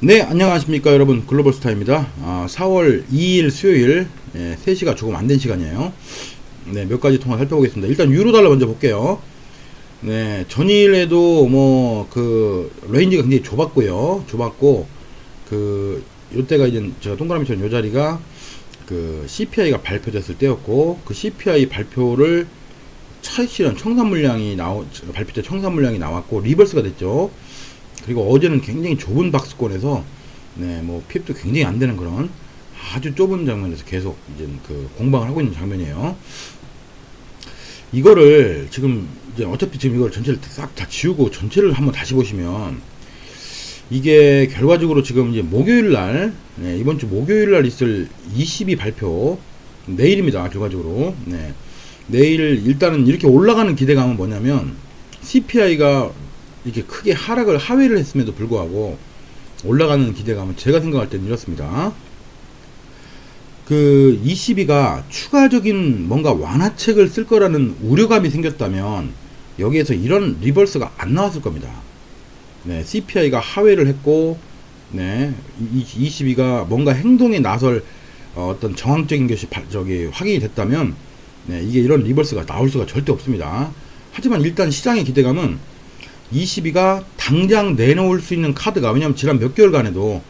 네, 안녕하십니까 여러분. 글로벌스타입니다. 4월 2일 수요일 3시가 조금 안 된 시간이에요. 네, 몇 가지 통화 살펴보겠습니다. 일단 유로달러 먼저 볼게요. 네, 전일에도 레인지가 굉장히 좁았고 요때가 이제 제가 동그라미 쳐 요 자리가 CPI가 발표됐을 때였고, 그 CPI 발표를 차익실현 발표 때 청산 물량이 나왔고 리버스가 됐죠. 그리고 어제는 굉장히 좁은 박스권에서 PF도 굉장히 안 되는 그런 아주 좁은 장면에서 계속 이제 공방을 하고 있는 장면이에요. 이거를 지금 이제 어차피 지금 이걸 전체를 싹 다 지우고 전체를 한번 다시 보시면, 이게 결과적으로 지금 이제 목요일날, 이번 주 목요일날 있을 22 발표, 내일입니다. 결과적으로. 내일 일단은 이렇게 올라가는 기대감은 뭐냐면, CPI가 이렇게 크게 하회를 했음에도 불구하고 올라가는 기대감은 제가 생각할 때는 이렇습니다. 22가 추가적인 뭔가 완화책을 쓸 거라는 우려감이 생겼다면 여기에서 이런 리버스가 안 나왔을 겁니다. CPI가 하회를 했고, 22가 뭔가 행동에 나설 어떤 정황적인 것이 확인이 됐다면, 이게 이런 리버스가 나올 수가 절대 없습니다. 하지만 일단 시장의 기대감은 22가 당장 내놓을 수 있는 카드가, 왜냐면 지난 몇 개월간에도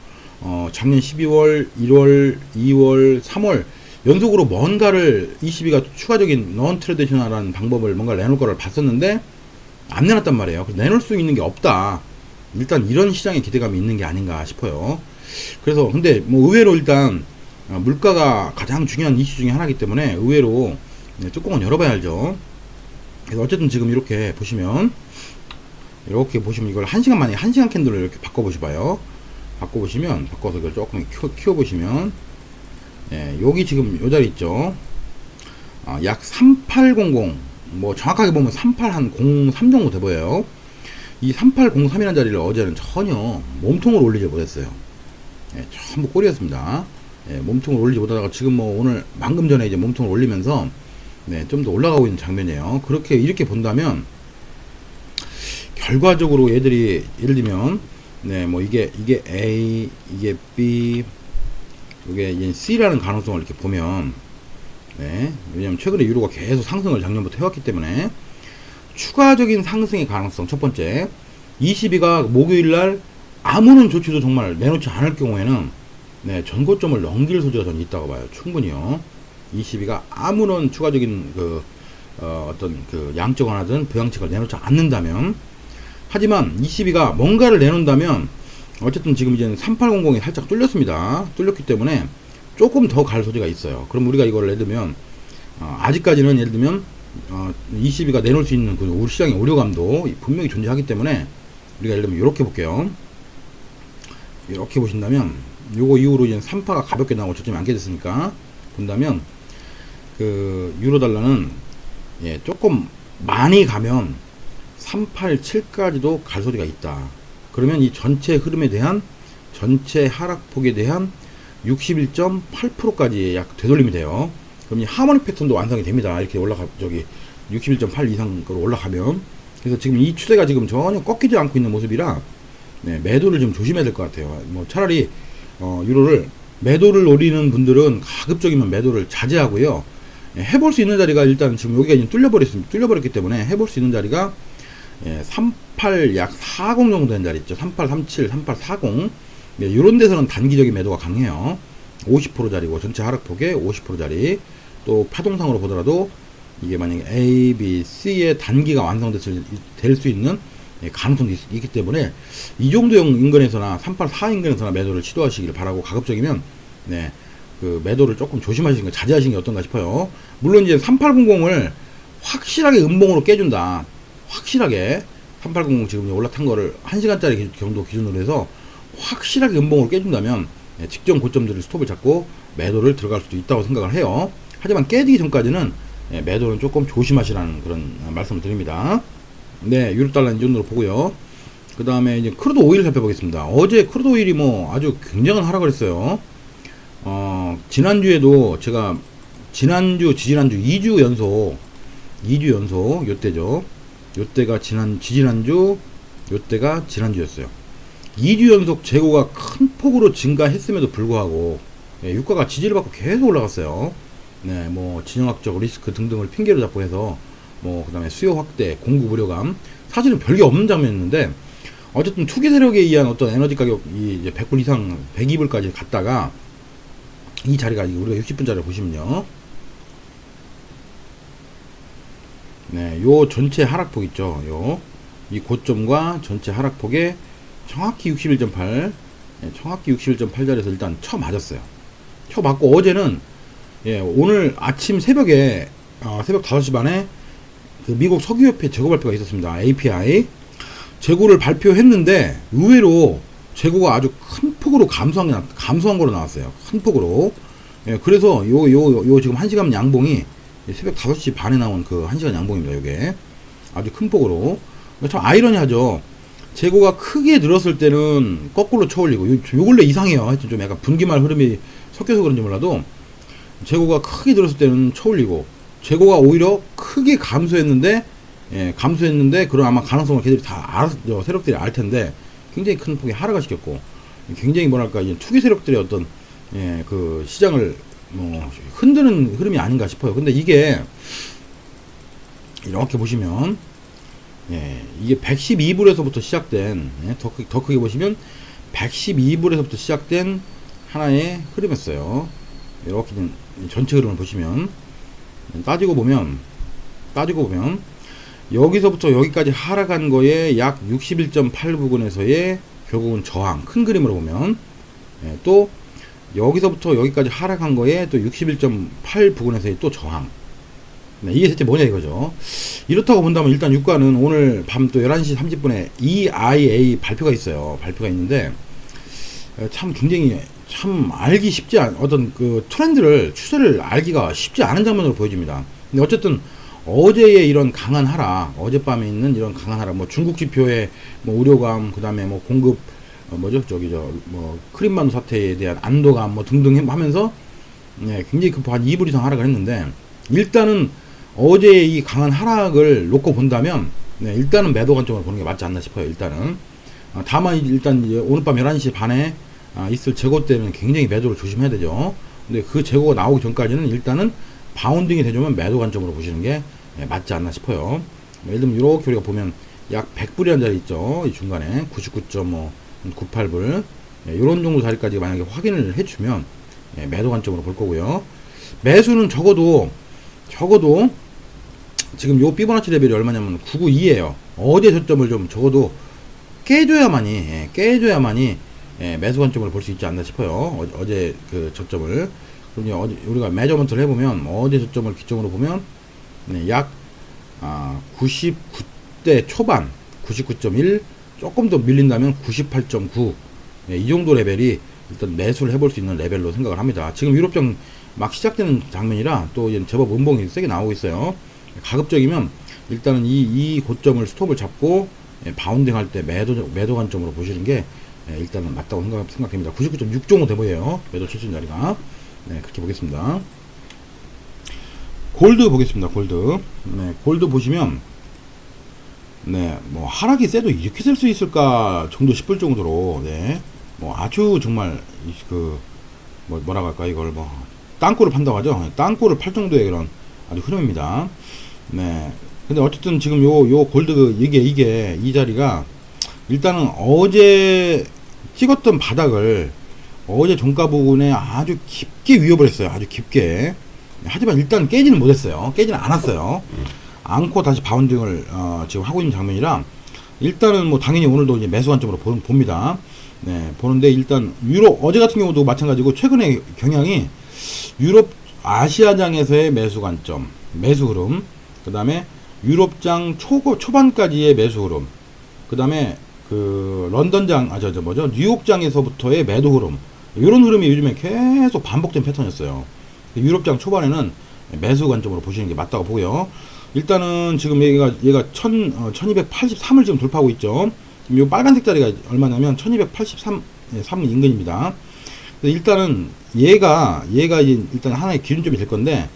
작년 12월, 1월, 2월, 3월 연속으로 뭔가를 22가 추가적인 non 트래디셔널한 방법을 뭔가 내놓을 거를 봤었는데 안 내놨단 말이에요. 그래서 내놓을 수 있는 게 없다. 일단 이런 시장의 기대감이 있는 게 아닌가 싶어요. 그래서 근데 의외로 일단 물가가 가장 중요한 이슈 중에 하나이기 때문에 의외로 뚜껑은 열어봐야 알죠. 그래서 어쨌든 지금 이렇게 보시면 이걸 1시간 만에 1시간 캔들로 이렇게 바꿔보셔봐요. 바꿔서 이걸 조금 키워보시면, 여기 지금 요 자리 있죠. 약 3800, 정확하게 보면 3803 정도 돼 보여요. 이 3803이라는 자리를 어제는 전혀 몸통으로 올리지 못했어요. 전부 꼴이었습니다. 몸통을 올리지 못하다가 지금 오늘 방금 전에 이제 몸통을 올리면서 좀 더 올라가고 있는 장면이에요. 이렇게 본다면 결과적으로 얘들이 예를 들면 이게 A, 이게 B, 이게 C라는 가능성을 이렇게 보면, 왜냐면 최근에 유로가 계속 상승을 작년부터 해왔기 때문에 추가적인 상승의 가능성 첫 번째, 22가 목요일날 아무런 조치도 정말 내놓지 않을 경우에는 전고점을 넘길 소지가 저는 있다고 봐요. 충분히요. 22가 아무런 추가적인 양적 완화든 부양책을 내놓지 않는다면. 하지만 22가 뭔가를 내놓는다면 어쨌든 지금 이제는 3800이 살짝 뚫렸기 때문에 조금 더 갈 소지가 있어요. 그럼 우리가 이걸 예를 들면 아직까지는 예를 들면 22가 내놓을 수 있는 우리 시장의 우려감도 분명히 존재하기 때문에 우리가 예를 들면 이렇게 볼게요. 이렇게 보신다면 요거 이후로 이제 3파가 가볍게 나오고 저점이 안 깨졌으니까 본다면 유로달러는 조금 많이 가면 387까지도 갈 소리가 있다. 그러면 이 전체 흐름에 대한, 전체 하락폭에 대한 61.8%까지 약 되돌림이 돼요. 그럼 이 하모닉 패턴도 완성이 됩니다. 이렇게 61.8 이상으로 올라가면. 그래서 지금 이 추세가 지금 전혀 꺾이지 않고 있는 모습이라 매도를 좀 조심해야 될 것 같아요. 차라리 유로를 매도를 노리는 분들은 가급적이면 매도를 자제하고요. 해볼 수 있는 자리가 일단 지금 여기가 이제 뚫려버렸기 때문에 해볼 수 있는 자리가 38 약 40 정도 된 자리 있죠. 3837, 3840. 이런 데서는 단기적인 매도가 강해요. 50% 자리고 전체 하락폭의 50% 자리. 또 파동상으로 보더라도 이게 만약에 A, B, C의 단기가 완성될 수 있는 가능성도 있기 때문에 이 정도 인근에서나 384 인근에서나 매도를 시도하시길 바라고, 가급적이면 매도를 조금 조심하시는 거, 자제하시는 게 어떤가 싶어요. 물론 이제 3800을 확실하게 음봉으로 깨준다. 확실하게 3800 지금 올라탄 거를 1시간짜리 정도 기준으로 해서 확실하게 음봉으로 깨준다면 직전 고점들을 스톱을 잡고 매도를 들어갈 수도 있다고 생각을 해요. 하지만 깨지기 전까지는 매도는 조금 조심하시라는 그런 말씀을 드립니다. 유로달러는 이 정도로 보고요. 그 다음에 이제 크루드 오일 살펴보겠습니다. 어제 크루드 오일이 아주 굉장한 하락을 했어요. 지난주에도 제가 지지난주 2주 연속 요때죠. 요때가 지난주, 요때가 지난주였어요. 2주 연속 재고가 큰 폭으로 증가했음에도 불구하고 유가가 지지를 받고 계속 올라갔어요. 네, 뭐 진영학적 리스크 등등을 핑계로 잡고 해서 뭐 그다음에 수요 확대, 공급 우려감, 사실은 별게 없는 장면이었는데 어쨌든 투기 세력에 의한 어떤 에너지 가격이 이제 100불 이상 102불까지 갔다가 이 자리가 우리가 60분짜리를 보시면요. 네, 요 전체 하락폭 있죠. 이 고점과 전체 하락폭에 정확히 61.8, 정확히 61.8자리에서 일단 쳐 맞았어요. 쳐 맞고 어제는 오늘 아침 새벽에 새벽 5시 반에 그 미국 석유협회 재고 발표가 있었습니다. API 재고를 발표했는데 의외로 재고가 아주 큰 폭으로 감소한 거로 나왔어요. 큰 폭으로. 그래서 요 지금 1시간 양봉이 새벽 5시 반에 나온 그 1시간 양봉입니다. 요게 아주 큰 폭으로. 참 아이러니하죠. 재고가 크게 늘었을 때는 거꾸로 쳐올리고 요 근래 이상해요. 하여튼 좀 약간 분기말 흐름이 섞여서 그런지 몰라도 재고가 크게 늘었을 때는 쳐올리고 재고가 오히려 크게 감소했는데 그런 아마 가능성을 걔들이 다 세력들이 알 텐데 굉장히 큰 폭의 하락을 시켰고 굉장히 뭐랄까 이제 투기 세력들의 어떤 그 시장을 뭐 흔드는 흐름이 아닌가 싶어요. 근데 이게 이렇게 보시면 이게 112불에서부터 시작된 더 크게 보시면 112불에서부터 시작된 하나의 흐름이었어요. 이렇게 전체 흐름을 보시면 따지고 보면 여기서부터 여기까지 하락한 거에 약 61.8 부근에서의 결국은 저항, 큰 그림으로 보면 또 여기서부터 여기까지 하락한 거에 또 61.8 부근에서의 또 저항. 이게 대체 뭐냐 이거죠. 이렇다고 본다면 일단 유가는 오늘 밤 또 11시 30분에 EIA 발표가 있어요. 발표가 있는데 참 굉장히 참 알기 쉽지 않은 어떤 그 추세를 알기가 쉽지 않은 장면으로 보여집니다. 근데 어쨌든 어제의 이런 강한 하락, 어젯밤에 있는 이런 강한 하락, 뭐 중국 지표의 뭐 우려감, 그 다음에 뭐 공급 뭐 크림반도 사태에 대한 안도감 뭐 등등 하면서 굉장히 한 2불 이상 하락을 했는데 일단은 어제의 이 강한 하락을 놓고 본다면 일단은 매도 관점으로 보는 게 맞지 않나 싶어요. 일단은 다만 일단 이제 오늘 밤 11시 반에 있을 재고 때는 굉장히 매도를 조심해야 되죠. 근데 그 재고가 나오기 전까지는 일단은 바운딩이 되려면 매도 관점으로 보시는 게 맞지 않나 싶어요. 예를 들면 이렇게 우리가 보면 약 100불이라는 자리 있죠. 이 중간에 99.98불 이런 정도 자리까지 만약에 확인을 해주면 매도 관점으로 볼 거고요. 매수는 적어도 지금 요 피보나치 레벨이 얼마냐면 992예요. 어제 저점을 좀 적어도 깨줘야만이 매수 관점을 볼 수 있지 않나 싶어요. 어제 그 저점을. 그럼 어제 우리가 매저먼트를 해보면 어제 저점을 기점으로 보면 약 99대 초반 99.1 조금 더 밀린다면 98.9 이 정도 레벨이 일단 매수를 해볼 수 있는 레벨로 생각을 합니다. 지금 유럽장 막 시작되는 장면이라 또 제법 음봉이 세게 나오고 있어요. 가급적이면 일단은 이 고점을 스톱을 잡고 바운딩 할 때 매도 관점으로 보시는 게 일단은 맞다고 생각합니다. 99.6 정도 돼 보여요. 매도 칠수 있는 자리가. 그렇게 보겠습니다. 골드 보겠습니다. 골드 보시면 뭐 하락이 세도 이렇게 셀 수 있을까 정도 싶을 정도로 뭐 아주 정말 뭐라고 할까 이걸 뭐 땅굴을 판다고 하죠. 땅굴을 팔 정도의 그런 아주 흐름입니다. 근데 어쨌든 지금 요 골드 이게 이 자리가 일단은 어제 찍었던 바닥을 어제 종가 부근에 아주 깊게 위협을 했어요. 아주 깊게. 하지만 일단 깨지는 못했어요. 깨지는 않았어요. 않고 다시 바운딩을 지금 하고 있는 장면이라 일단은 뭐 당연히 오늘도 이제 매수 관점으로 봅니다. 보는데 일단 어제 같은 경우도 마찬가지고 최근의 경향이 유럽 아시아장에서의 매수 관점, 매수 흐름, 그 다음에 유럽장 초반까지의 매수 흐름, 그 다음에 그 런던장, 뉴욕장에서부터의 매도 흐름, 이런 흐름이 요즘에 계속 반복된 패턴이었어요. 유럽장 초반에는 매수 관점으로 보시는 게 맞다고 보고요. 일단은 지금 얘가 1283을 지금 돌파하고 있죠. 지금 요 빨간색 자리가 얼마냐면 1283 인근입니다. 일단은 얘가 일단 하나의 기준점이 될 건데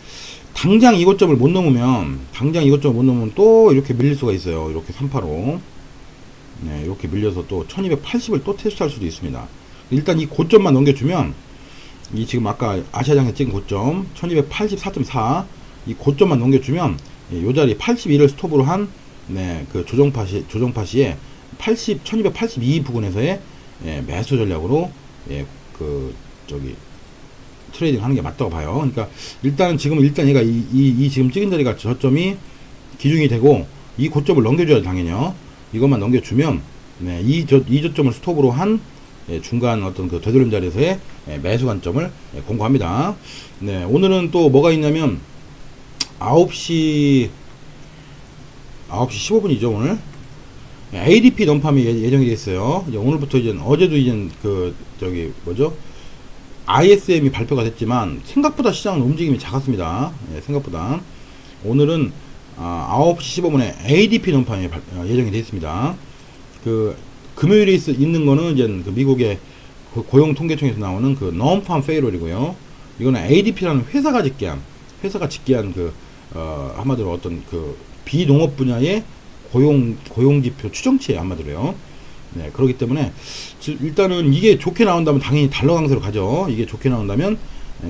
당장 이 고점을 못 넘으면 또 이렇게 밀릴 수가 있어요. 이렇게 385 네, 이렇게 밀려서 또 1280을 또 테스트할 수도 있습니다. 일단 이 고점만 넘겨주면 이 지금 아까 아시아장에 찍은 고점 1284.4 이 고점만 넘겨주면 요 자리 81을 스톱으로 한 네, 그 조정파 시에 1282 부근에서의 매수 전략으로 그 저기 트레이딩 하는 게 맞다고 봐요. 그러니까 일단 얘가 이 지금 찍은 자리가 저점이 기준이 되고 이 고점을 넘겨줘야 당연히요. 이것만 넘겨주면 네, 이 저점을 스톱으로 한 중간 어떤 그 되돌림 자리에서의 매수 관점을 공고합니다. 네, 오늘은 또 뭐가 있냐면 9시 15분이죠 오늘. ADP 넌팜이 예정이 되어 있어요. 이제 오늘부터 이제 어제도 이제 그 저기 뭐죠? ISM이 발표가 됐지만 생각보다 시장은 움직임이 작았습니다. 생각보다. 오늘은 9시 15분에 ADP 넌팜이 예정이 되어 있습니다. 그 금요일에 있는 거는 이제 그 미국의 그 고용통계청에서 나오는 그 넌팜 페이롤이고요. 이거는 ADP라는 회사가 집계한 그 한마디로 어떤 그 비농업 분야의 고용지표 추정치에 한마디로요. 네, 그렇기 때문에 일단은 이게 좋게 나온다면 당연히 달러 강세로 가죠. 이게 좋게 나온다면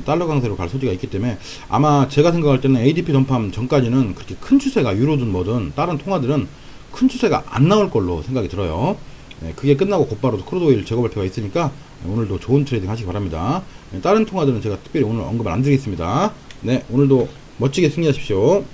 달러 강세로 갈 소지가 있기 때문에 아마 제가 생각할 때는 ADP 던팜 전까지는 그렇게 큰 추세가 유로든 뭐든 다른 통화들은 큰 추세가 안 나올 걸로 생각이 들어요. 네, 그게 끝나고 곧바로 크루드 오일 재고 발표가 있으니까 오늘도 좋은 트레이딩 하시기 바랍니다. 다른 통화들은 제가 특별히 오늘 언급을 안 드리겠습니다. 네, 오늘도 멋지게 승리하십시오.